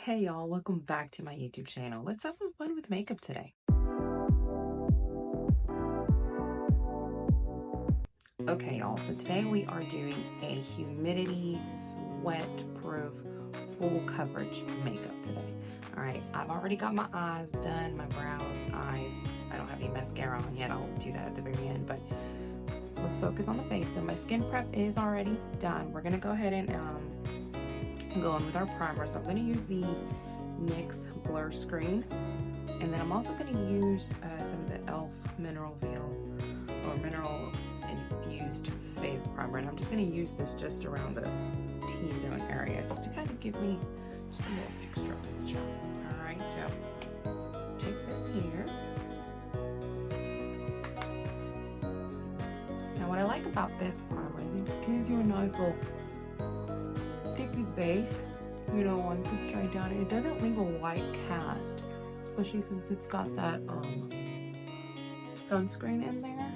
Hey y'all, welcome back to my YouTube channel. Let's have some fun with makeup today. Okay y'all, so today we are doing a humidity sweat proof full coverage makeup today. Alright, I've already got my eyes done, my brows, eyes. I don't have any mascara on yet, I'll do that at the very end, but let's focus on the face. So my skin prep is already done. We're gonna go ahead and go in with our primer. So I'm gonna use the NYX Blur Screen, and then I'm also going to use some of the e.l.f. Mineral Infused Face Primer, and I'm just going to use this just around the T-zone area, just to kind of give me just a little extra. Alright, so let's take this here. Now what I like about this primer is it gives you a nice little sticky base. You know, once it's dried down, it doesn't leave a white cast, especially since it's got that sunscreen in there.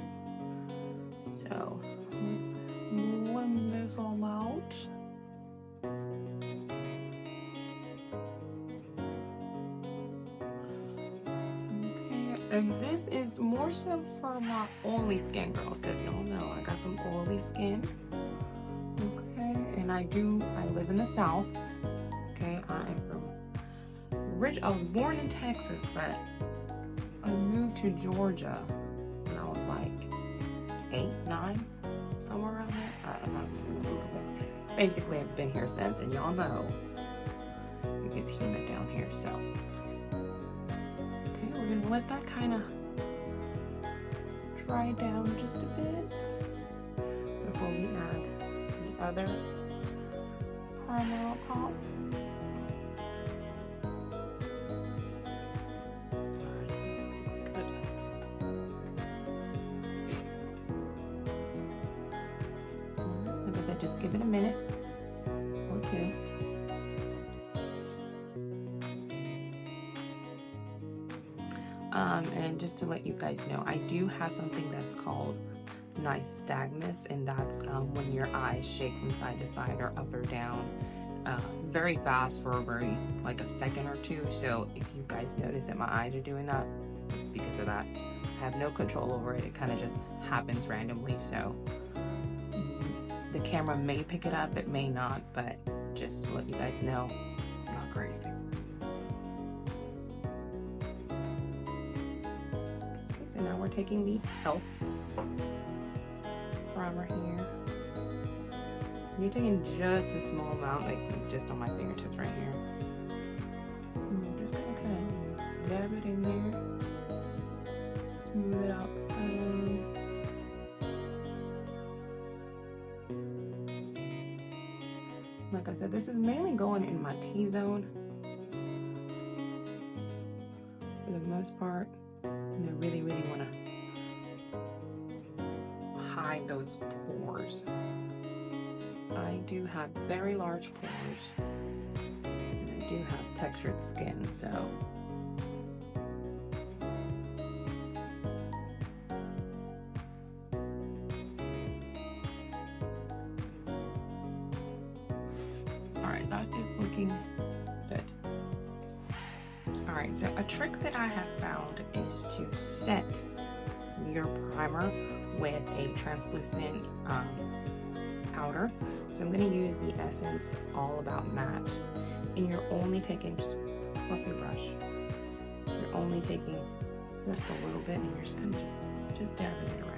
So let's blend this all out. Okay, and this is more so for my oily skin girls, because y'all know I got some oily skin. Okay, and I live in the South. Okay, I am from I was born in Texas, but I moved to Georgia when I was like 8, 9, somewhere around there. I don't know. Basically, I've been here since, and y'all know it gets humid down here. So, okay, we're gonna let that kind of dry down just a bit before we add the other primer on top. Just give it a minute or two. And just to let you guys know, I do have something that's called nystagmus, and that's when your eyes shake from side to side or up or down very fast for like a second or two. So if you guys notice that my eyes are doing that, it's because of that. I have no control over it. It kind of just happens randomly. So the camera may pick it up, it may not, but just to let you guys know, not crazy. Okay, so now we're taking the e.l.f. primer here. You're taking just a small amount, like just on my fingertips right here. And we're just gonna kind of dab it in there, smooth it out some. Like I said, this is mainly going in my T-zone for the most part. And I really, really want to hide those pores. So I do have very large pores, and I do have textured skin, so alright, that is looking good. Alright, so a trick that I have found is to set your primer with a translucent powder. So I'm going to use the Essence All About Matte, and you're only taking, just fluffy brush, you're only taking just a little bit, and you're just kind of just dabbing it around.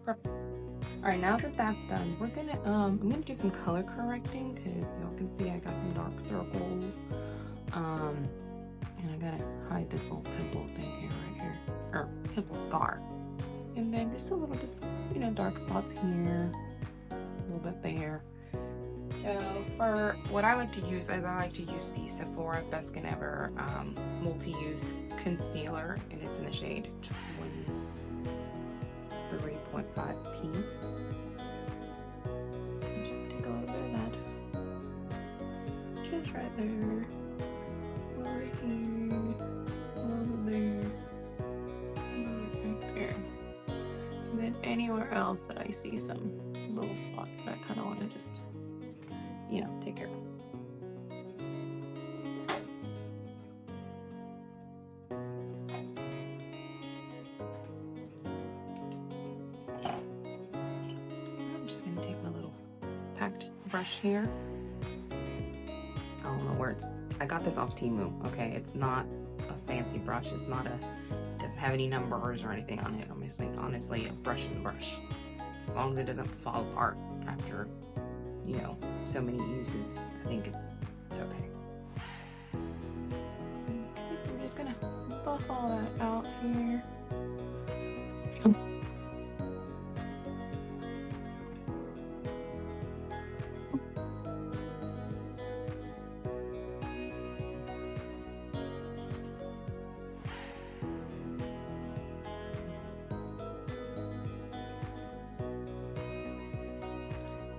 Perfect. All right, now that that's done, we're gonna I'm gonna do some color correcting, because y'all can see I got some dark circles, and I gotta hide this little pimple thing here, right here, or pimple scar, and then just a little, you know, dark spots here, a little bit there. So for what I like to use, I like to use the Sephora Best Skin Ever multi-use concealer, and it's in the shade 23. 3.5p. I'm just gonna take a little bit of that, just right there, over here, over there, right there. And then anywhere else that I see some little spots that I kind of want to just, you know, take care of. I'm just going to take my little packed brush here. I don't know where it's, I got this off Temu, okay? It's not a fancy brush. It's not a, it doesn't have any numbers or anything on it. Honestly, a brush is a brush. As long as it doesn't fall apart after, you know, so many uses, I think it's okay. Okay, so I'm just gonna buff all that out here.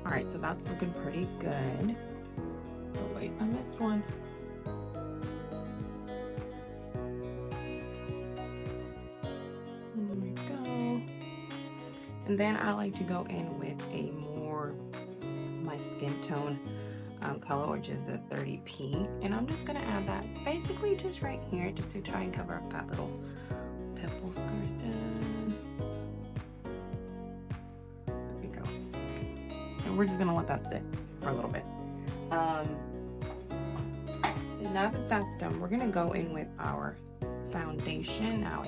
All right, so that's looking pretty good. Oh wait, I missed one. There we go. And then I like to go in with a more my skin tone color, which is the 30p, and I'm just gonna add that basically just right here, just to try and cover up that little pimple scarcity. There we go. And we're just gonna let that sit for a little bit. So now that that's done, we're gonna go in with our foundation. Now,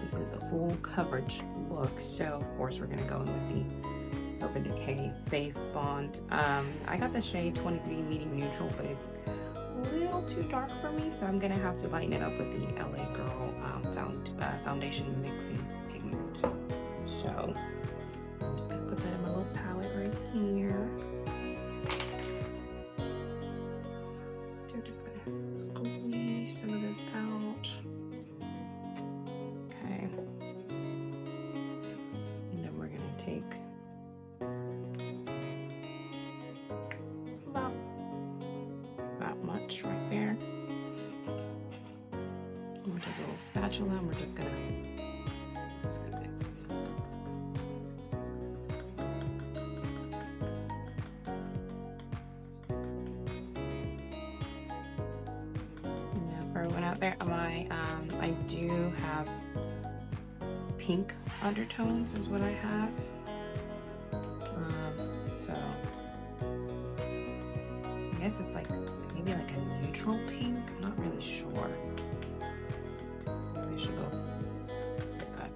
this is a full coverage look, so of course we're gonna go in with the Urban Decay Face Bond. I got the shade 23 medium neutral, but it's a little too dark for me, so I'm gonna have to lighten it up with the LA Girl foundation mixing pigment. So I'm just gonna put that in my little palette right here. So just gonna squeeze some of this out. Okay. And then we're gonna take about that much right there. I'm gonna take a little spatula and we're just gonna mix. For everyone out there, I do have pink undertones is what I have. So I guess it's like maybe like a neutral pink. I'm not really sure. I should go get that.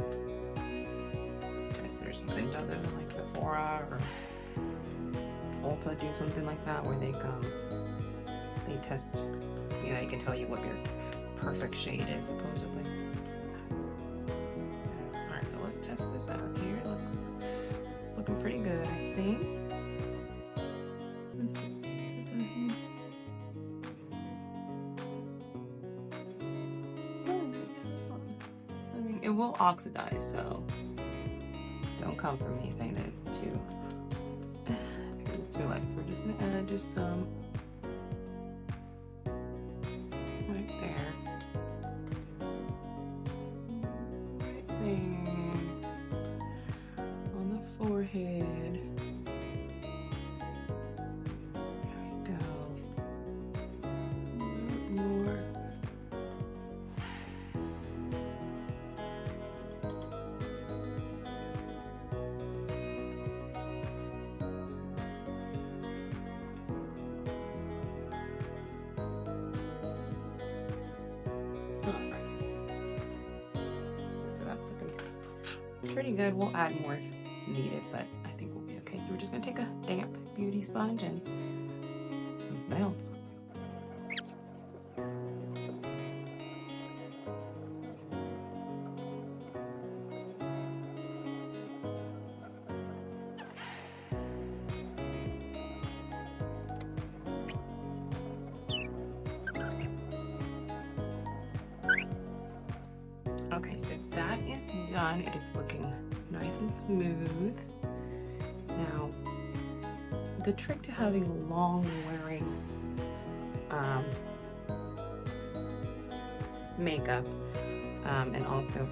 Guess there's something other than like Sephora or Ulta do something like that where they test. You know, they can tell you what your perfect shade is, supposedly. Alright, so let's test this out here. It's looking pretty good, I think. Let's just test this out here. I mean, it will oxidize, so don't come for me saying that it's too light. So we're just gonna add just some right there. Right there. On the forehead. There we go. A little more. So that's looking pretty good. We'll add more if needed, but I think we'll be okay. So we're just gonna take a damp beauty sponge and let's bounce. Okay, so that is done. It is looking nice and smooth. Now, the trick to having long wearing makeup and also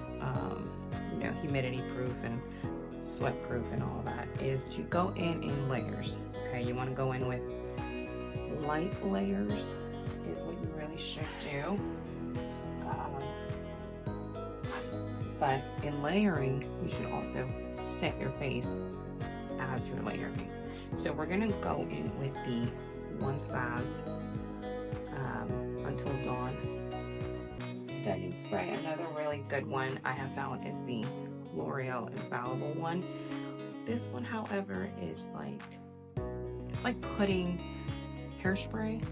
you know, humidity proof and sweat proof and all that is to go in layers. Okay, you want to go in with light layers is what you really should do. But in layering, you should also set your face as you're layering. So we're gonna go in with the One Faz Until Dawn setting spray. Another really good one I have found is the L'Oreal Infallible one. This one, however, is like, it's like putting hairspray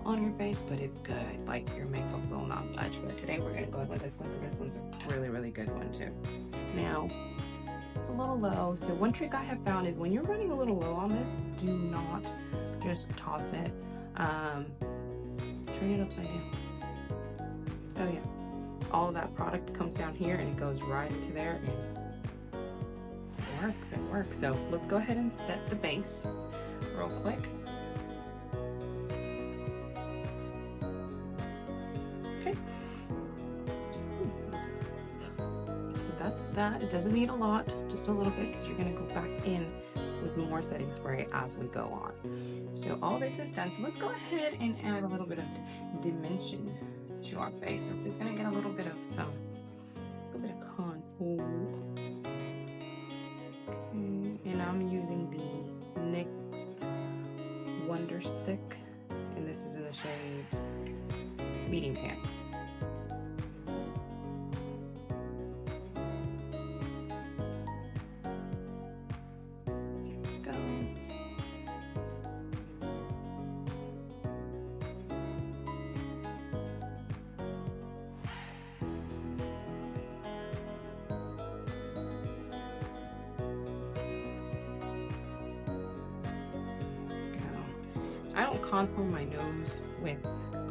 on your face, but it's good. Like, your makeup will not budge. But today we're gonna go with this one because this one's a really good one too. Now, it's a little low, so one trick I have found is when you're running a little low on this, do not just toss it. Turn it upside down. Oh yeah, all of that product comes down here and it goes right into there, and it works. So let's go ahead and set the base real quick. Okay. So that's that. It doesn't need a lot, just a little bit, because you're gonna go back in with more setting spray as we go on. So all this is done. So let's go ahead and add a little bit of dimension to our face. So I'm just gonna get a little bit of contour. Okay, and I'm using the NYX Wonder Stick, and this is in the shade Medium Tan. I don't contour my nose with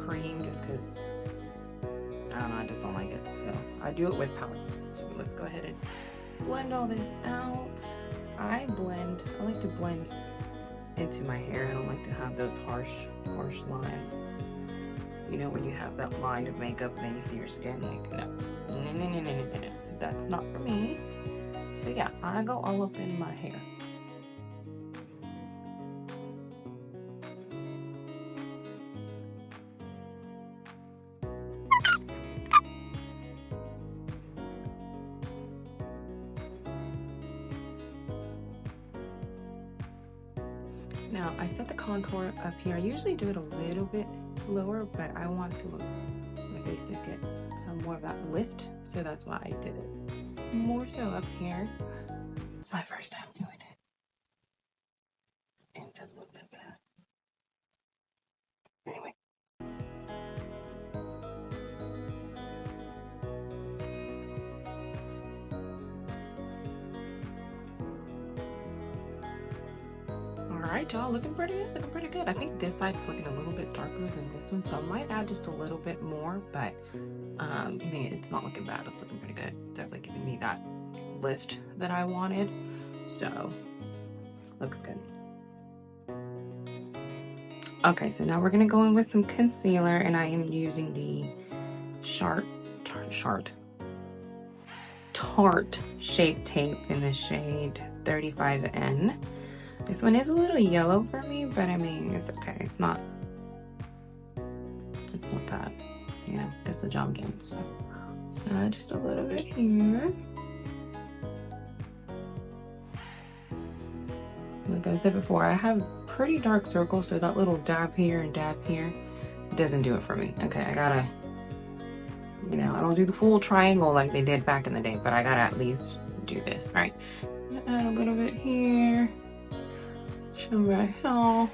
cream just because, I don't know, I just don't like it. So I do it with powder. So let's go ahead and blend all this out. I like to blend into my hair. I don't like to have those harsh lines. You know, when you have that line of makeup and then you see your skin, like, no. That's not for me. So yeah, I go all up in my hair. Now, I set the contour up here. I usually do it a little bit lower, but I want to my face to get more of that lift, so that's why I did it more so up here. It's my first time doing it, and it doesn't look that bad. Anyway. Alright, y'all, looking pretty good. I think this side's looking a little bit darker than this one, so I might add just a little bit more, but I mean, it's not looking bad. It's looking pretty good. Definitely giving me that lift that I wanted, so looks good. Okay, so now we're gonna go in with some concealer, and I am using the Tarte Shape Tape in the shade 35N. This one is a little yellow for me, but I mean, it's okay. It's not that, you know, gets the job done. So let's add just a little bit here. Like I said before, I have pretty dark circles, so that little dab here and dab here doesn't do it for me. Okay, I gotta, you know, I don't do the full triangle like they did back in the day, but I gotta at least do this. All right, I'm gonna add a little bit here. Show right here. I'm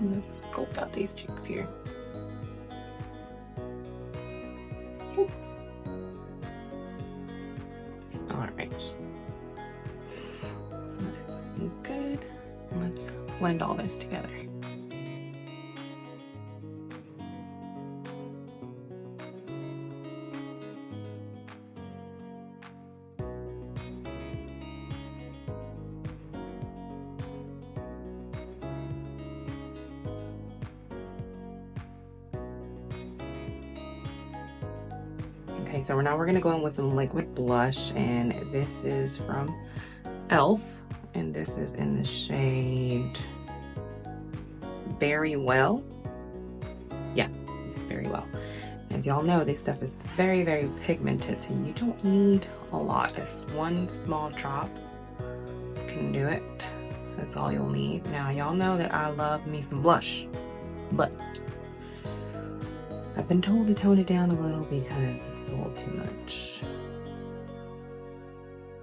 gonna sculpt out these cheeks here. Okay. All right. That is looking good. Let's blend all this together. Okay, so now we're gonna go in with some liquid blush, and this is from Elf, and this is in the shade Very Well. Yeah, Very Well. As y'all know, this stuff is very, very pigmented, so you don't need a lot. It's one small drop can do it. That's all you'll need. Now, y'all know that I love me some blush, but I've been told to tone it down a little because it's a little too much.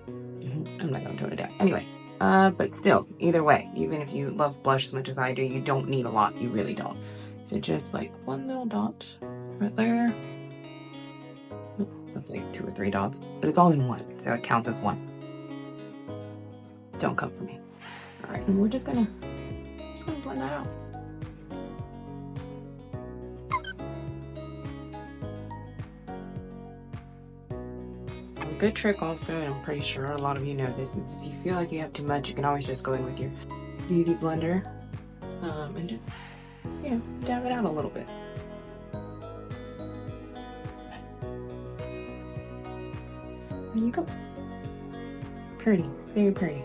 I'm not gonna tone it down. Anyway, but still, either way, even if you love blush as much as I do, you don't need a lot. You really don't. So just like one little dot right there. That's like 2 or 3 dots, but it's all in one, so it counts as one. Don't come for me. All right, and we're just gonna blend that out. A good trick also, and I'm pretty sure a lot of you know this, is if you feel like you have too much, you can always just go in with your beauty blender and just, you know, dab it out a little bit. There you go. Pretty, very pretty.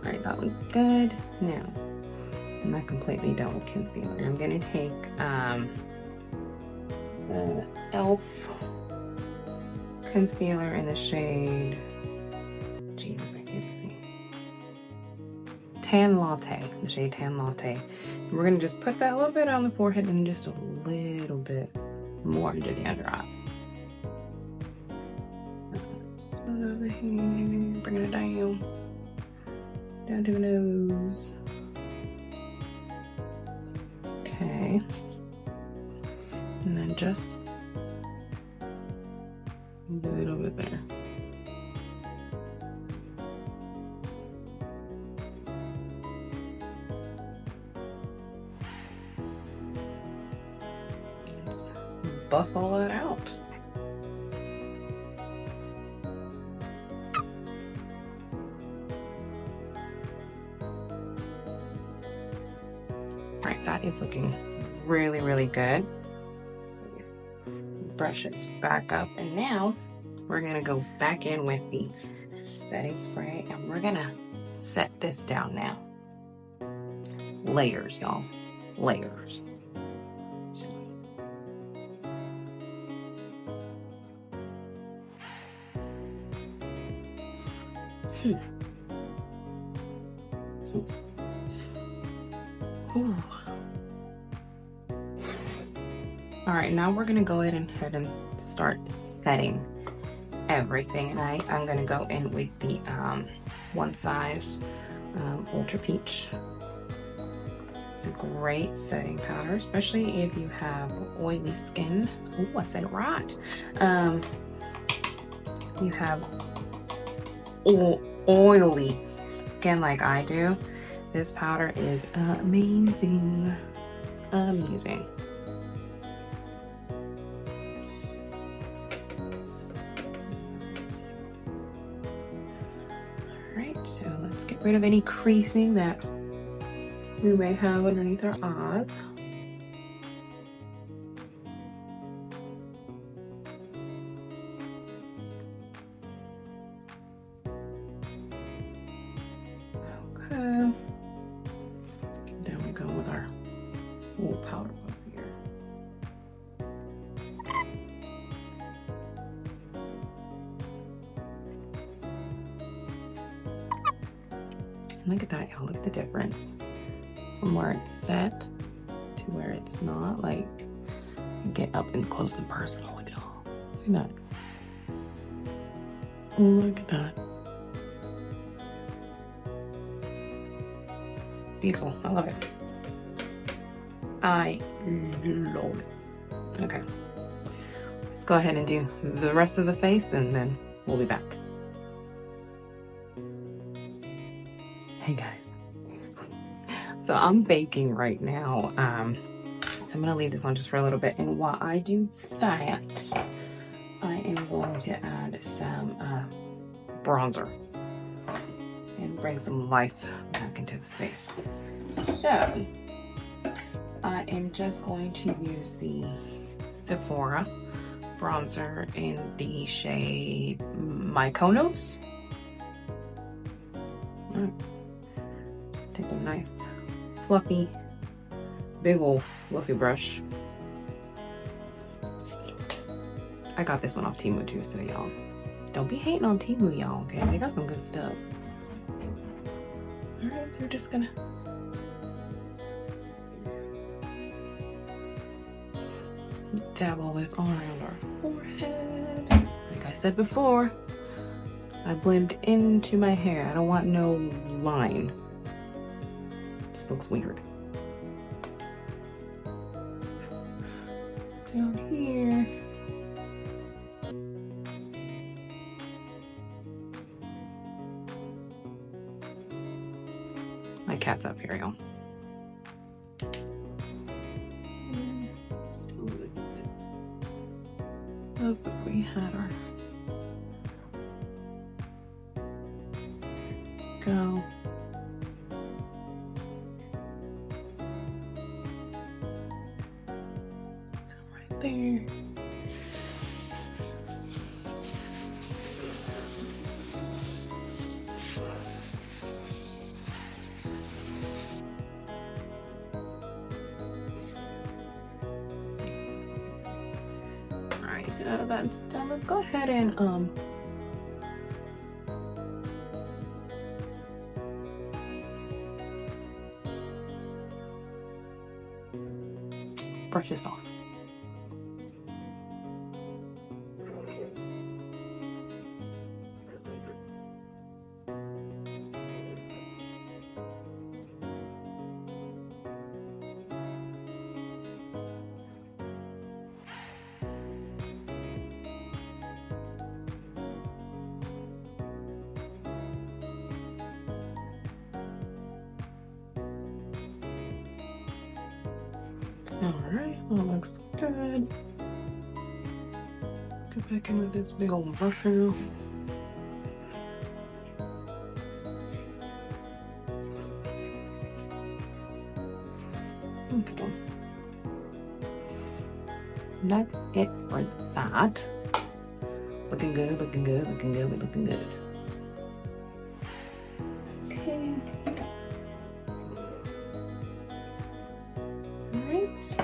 All right, that looked good. Now, I'm not completely done with concealer. I'm gonna take the Elf concealer in the shade, Jesus, I can't see. Tan Latte, the shade Tan Latte. We're gonna just put that a little bit on the forehead and just a little bit more under the under eyes. Over here, bringing it down to the nose. Okay, and then just a little bit there. Let's buff all that out. All right, that is looking really, really good. Please brush this back up, and now we're gonna go back in with the setting spray, and we're gonna set this down now. Layers, y'all, layers. Ooh. All right, now we're gonna go ahead and start setting everything. And I'm gonna go in with the One Size Ultra Peach. It's a great setting powder, especially if you have oily skin. Oh, I said it right. You have oily skin like I do. This powder is amazing, amazing. All right, so let's get rid of any creasing that we may have underneath our eyes. Okay. There we go with our little powder puff here. Look at that, y'all. Look at the difference from where it's set to where it's not. Like, get up and close and personal with y'all. Look at that. Look at that. Beautiful. I love it. I love it. Okay. Let's go ahead and do the rest of the face, and then we'll be back. Hey guys. So I'm baking right now. So I'm gonna leave this on just for a little bit. And while I do that, I am going to add some bronzer. and bring some life back into this face. So I am just going to use the Sephora bronzer in the shade Mykonos. Take a nice fluffy, big old fluffy brush. I got this one off Temu too, so y'all don't be hating on Temu, y'all, okay? They got some good stuff. Alright, so we're just gonna dab all this all around our forehead. Like I said before, I blend into my hair. I don't want no line. Just looks weird. Down here. My cat's up here, y'all. Look, we had our go. Right there. Alright, so that's done. Let's go ahead and brush this off. Alright, well, looks good. Go back in with this big old brush now. Okay. That's it for that. Looking good, looking good, looking good, we're looking good. Okay. Alright.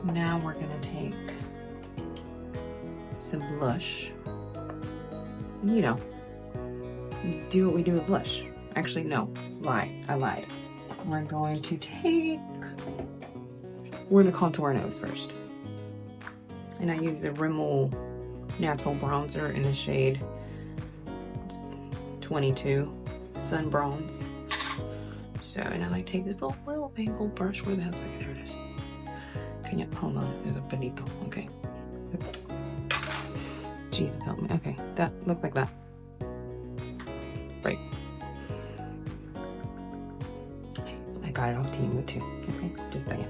Now we're gonna take some blush. You know, do what we do with blush. Actually, no, I lied. We're going to take, we're gonna contour our nose first. And I use the Rimmel Natural Bronzer in the shade 22 Sun Bronze. So, and I like take this little angled brush. Where the heck's it? There it is. Can you, hold on, there's a bonito, okay. Jesus help me, okay, that looks like that. Right. I got it off Temu too, okay, just saying.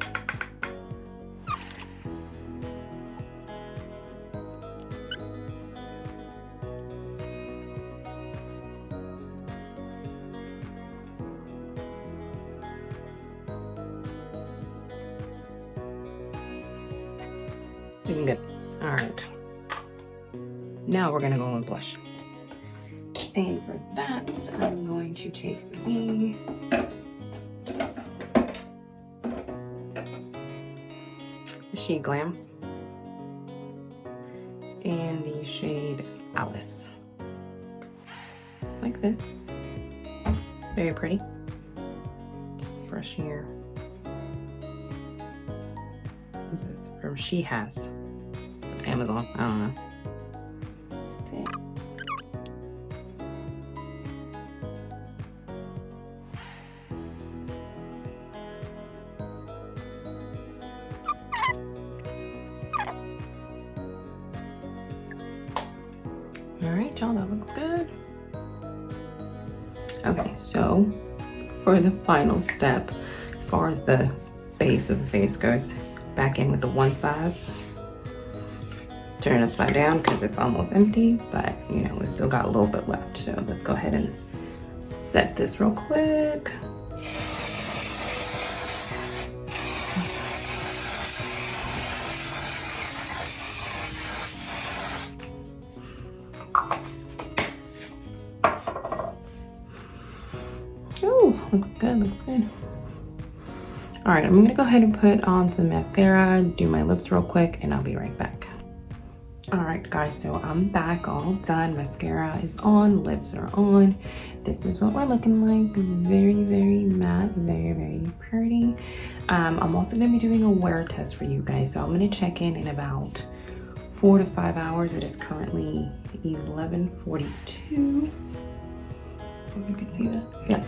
Looking good. All right. Now we're gonna go with blush. And for that, I'm going to take the She Glam and the shade Alice. It's like this. Very pretty. Just brush here. This is from She Has. It's on Amazon. I don't know. Okay. All right, y'all, that looks good. Okay, so for the final step, as far as the base of the face goes, back in with the one size. Turn it upside down because it's almost empty, but you know, we still got a little bit left. So let's go ahead and set this real quick. Oh, looks good, looks good. All right, I'm gonna go ahead and put on some mascara, do my lips real quick, and I'll be right back. All right, guys, so I'm back, all done. Mascara is on, lips are on. This is what we're looking like. Very, very matte, very, very pretty. I'm also gonna be doing a wear test for you guys. So I'm gonna check in about 4 to 5 hours. It is currently 11:42. Hope you can see that. Yeah.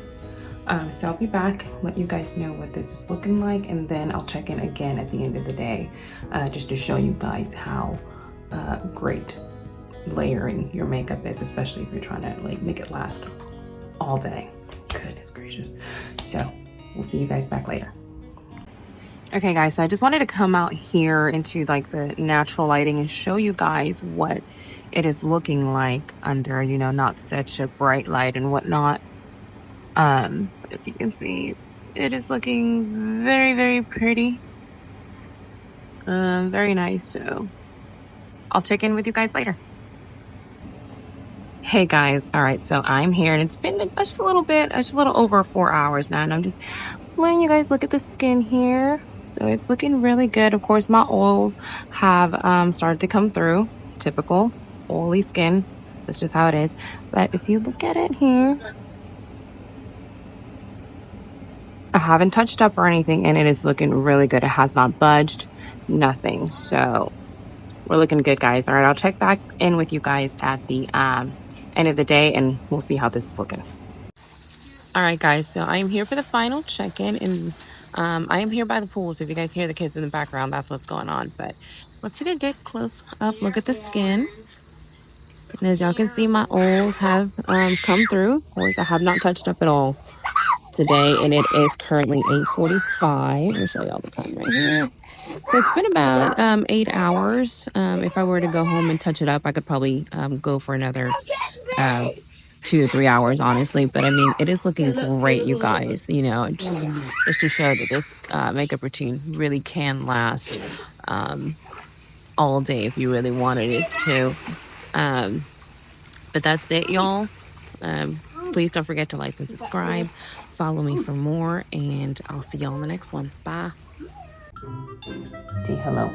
So I'll be back, let you guys know what this is looking like, and then I'll check in again at the end of the day, just to show you guys how great layering your makeup is, especially if you're trying to like make it last all day. Goodness gracious. So we'll see you guys back later. Okay guys, so I just wanted to come out here into like the natural lighting and show you guys what it is looking like under, you know, not such a bright light and whatnot. As you can see, it is looking very, very pretty. Very nice. So I'll check in with you guys later. Hey guys, all right, so I'm here and it's been just a little over 4 hours now, and I'm just letting you guys look at the skin here. So it's looking really good. Of course, my oils have started to come through. Typical oily skin. That's just how it is. But if you look at it here, I haven't touched up or anything, and it is looking really good. It has not budged, nothing. So we're looking good, guys. All right, I'll check back in with you guys at the end of the day, and we'll see how this is looking. All right, guys, so I am here for the final check-in, and I am here by the pool. So if you guys hear the kids in the background, that's what's going on. But let's take a good close up look at the skin. And as y'all can see, my oils have come through. Of course, I have not touched up at all today, and it is currently 8:45. I'll show y'all the time right here. So it's been about 8 hours. If I were to go home and touch it up, I could probably go for another 2 to 3 hours, honestly. But I mean, it is looking great, you guys. You know, just to show that this makeup routine really can last all day if you really wanted it to. But that's it, y'all. Please don't forget to like and subscribe. Follow me for more, and I'll see y'all in the next one. Bye. Say hello.